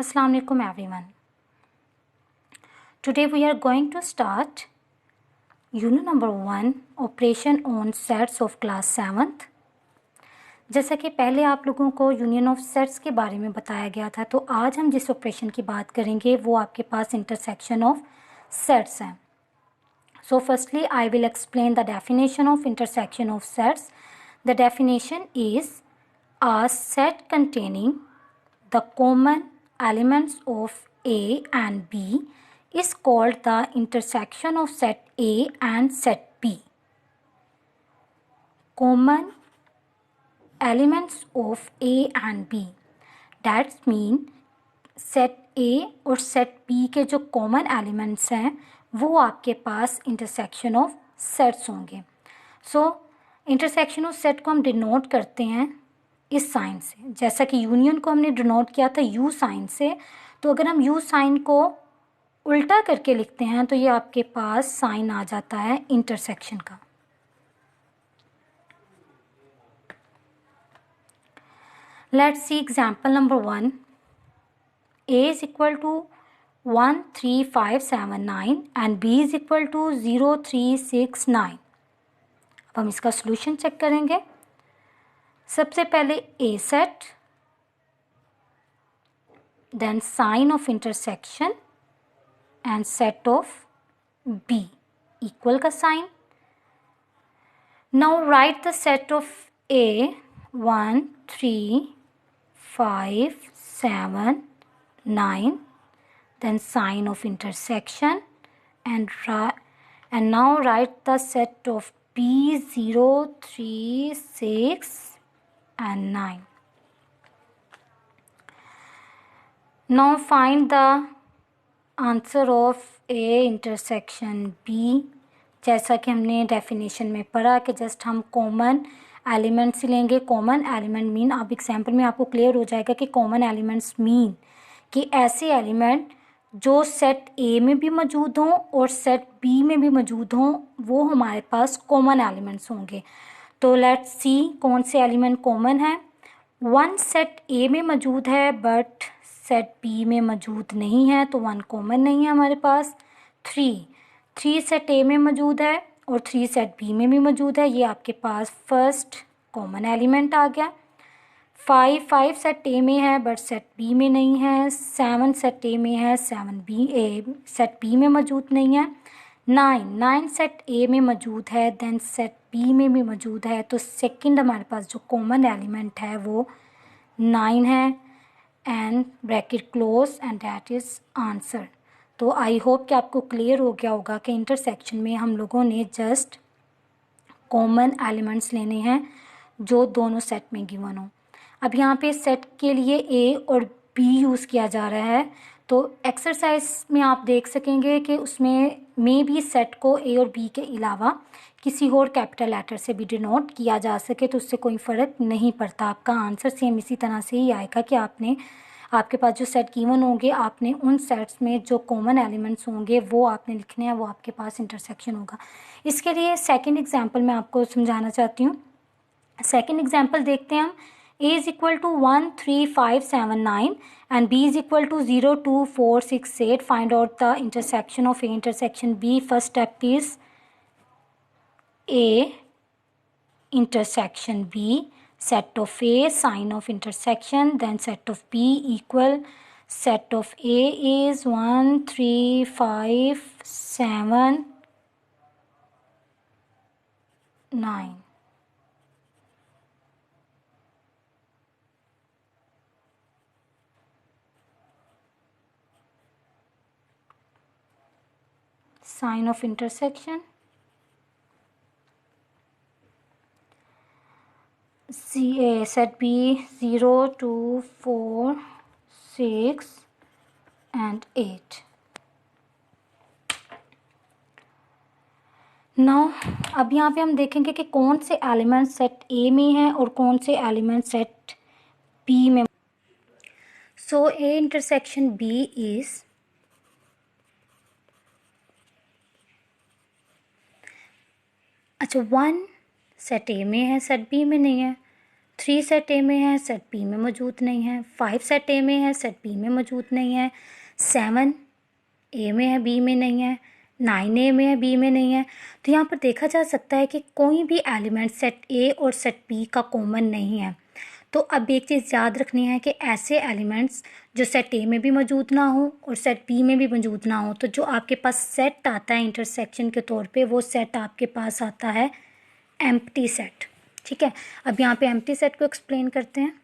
Assalamu alaikum everyone. Today we are going to start unit number 1 operation on sets of class 7th. जैसा कि पहले आप लोगों को यूनियन ऑफ सेट्स के बारे में बताया गया था, तो आज हम जिस ऑपरेशन की बात करेंगे वो आपके पास इंटरसेक्शन ऑफ सेट्स है. So firstly I will explain the definition of intersection of sets. The definition is a set containing the common elements of A and B is called the intersection of set A and set B. Common elements of A and B. That mean set A और set B के जो common elements हैं वो आपके पास intersection of sets होंगे. So intersection of set को हम denote करते हैं इस साइन से, जैसा कि यूनियन को हमने डिनोट किया था यू साइन से. तो अगर हम यू साइन को उल्टा करके लिखते हैं तो ये आपके पास साइन आ जाता है इंटरसेक्शन का. Let's see example number 1. A is equal to 1 3 5 7 9 and B is equal to 0 3 6 9. अब हम इसका सॉल्यूशन चेक करेंगे. सबसे पहले A set, then sign of intersection and set of B equal का sign. Now write the set of A 1 3 5 7 9, then sign of intersection and now write the set of B 0 3 6 and 9. Now find the answer of A intersection B. जैसा कि हमने definition में पढ़ा कि just हम common elements ही लेंगे. Common element mean, अब example में आपको क्लियर हो जाएगा कि कॉमन एलिमेंट्स मीन कि ऐसे एलिमेंट जो सेट ए में भी मौजूद हों और सेट बी में भी मौजूद हों वो हमारे पास कॉमन एलिमेंट्स होंगे. तो लेट्स सी कौन से एलिमेंट कॉमन है. 1 सेट ए में मौजूद है बट सेट बी में मौजूद नहीं है, तो 1 कॉमन नहीं है हमारे पास. 3 सेट ए में मौजूद है और 3 सेट बी में भी मौजूद है, ये आपके पास फर्स्ट कॉमन एलिमेंट आ गया. 5 सेट ए में है बट सेट बी में नहीं है. 7 सेट ए में है, 7 सेट बी में मौजूद नहीं है. 9 सेट ए में मौजूद है, देन सेट बी में भी मौजूद है. तो सेकंड हमारे पास जो कॉमन एलिमेंट है वो 9 है and bracket close and that is answer. तो आई होप कि आपको क्लियर हो गया होगा कि इंटरसेक्शन में हम लोगों ने जस्ट कॉमन एलिमेंट्स लेने हैं जो दोनों सेट में गिवन हो. अब यहाँ पे सेट के लिए ए और बी यूज़ किया जा रहा है, तो एक्सरसाइज में आप देख सकेंगे कि उसमें भी सेट को ए और बी के अलावा किसी और कैपिटल लेटर से भी डिनोट किया जा सके, तो उससे कोई फ़र्क नहीं पड़ता. आपका आंसर सेम इसी तरह से ही आएगा कि आपके पास जो सेट गिवन होंगे आपने उन सेट्स में जो कॉमन एलिमेंट्स होंगे वो आपने लिखने हैं, वो आपके पास इंटरसेक्शन होगा. इसके लिए सेकेंड एग्जाम्पल मैं आपको समझाना चाहती हूँ. सेकेंड एग्जाम्पल देखते हैं हम. A is equal to 1 3 5 7 9 and B is equal to 0 2 4 6 8. Find out the intersection of A intersection B. First step is A intersection B. Set of A, sign of intersection, then set of B equal. Set of A is 1 3 5 7 9. Sign of intersection. Set B 0 2 4 6 and 8. Now अब यहाँ पे हम देखेंगे कि कौन से element set ए में हैं और कौन से एलिमेंट सेट बी में. सो ए इंटरसेक्शन बी इज़ अच्छा 1 सेट ए में है, सेट बी में नहीं है, 3 सेट ए में है, सेट बी में मौजूद नहीं है। 5 सेट ए में है, सेट बी में मौजूद नहीं है। 7 ए में है, बी में नहीं है। 9 ए में है, बी में नहीं है। तो यहाँ पर देखा जा सकता है कि कोई भी एलिमेंट सेट ए और सेट बी का कॉमन नहीं है। तो अब एक चीज़ याद रखनी है कि ऐसे एलिमेंट्स जो सेट ए में भी मौजूद ना हो और सेट बी में भी मौजूद ना हो, तो जो आपके पास सेट आता है इंटरसेक्शन के तौर पे, वो सेट आपके पास आता है एम्प्टी सेट। ठीक है, अब यहाँ पे एम्प्टी सेट को एक्सप्लेन करते हैं।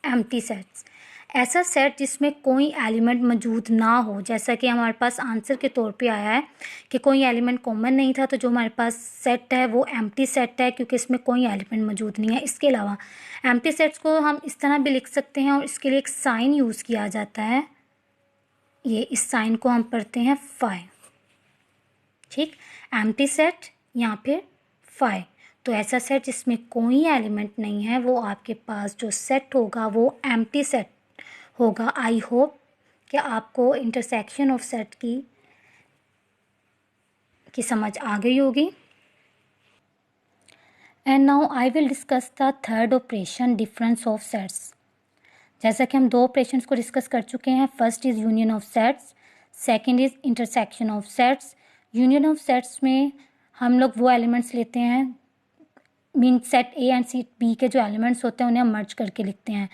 एम्प्टी सेट्स ऐसा सेट जिसमें कोई एलिमेंट मौजूद ना हो, जैसा कि हमारे पास आंसर के तौर पे आया है कि कोई एलिमेंट कॉमन नहीं था, तो जो हमारे पास सेट है वो एम्प्टी सेट है क्योंकि इसमें कोई एलिमेंट मौजूद नहीं है। इसके अलावा एम्प्टी सेट्स को हम इस तरह भी लिख सकते हैं और इसके लिए एक साइन यूज़ किया जाता है। ये इस साइन को हम पढ़ते हैं फाई। ठीक, एम्प्टी सेट या फिर फाई। तो ऐसा सेट जिसमें कोई एलिमेंट नहीं है, वो आपके पास जो सेट होगा वो एम्प्टी सेट होगा। आई होप कि आपको इंटरसेक्शन ऑफ सेट की समझ आ गई होगी। And now I will discuss the third operation, difference of sets. जैसा कि हम 2 ऑपरेशंस को डिस्कस कर चुके हैं। First is union of sets, second is intersection of sets. Union of sets में हम लोग वो एलिमेंट्स लेते हैं, mean set A and set B के जो एलिमेंट्स होते हैं उन्हें हम मर्ज करके लिखते हैं।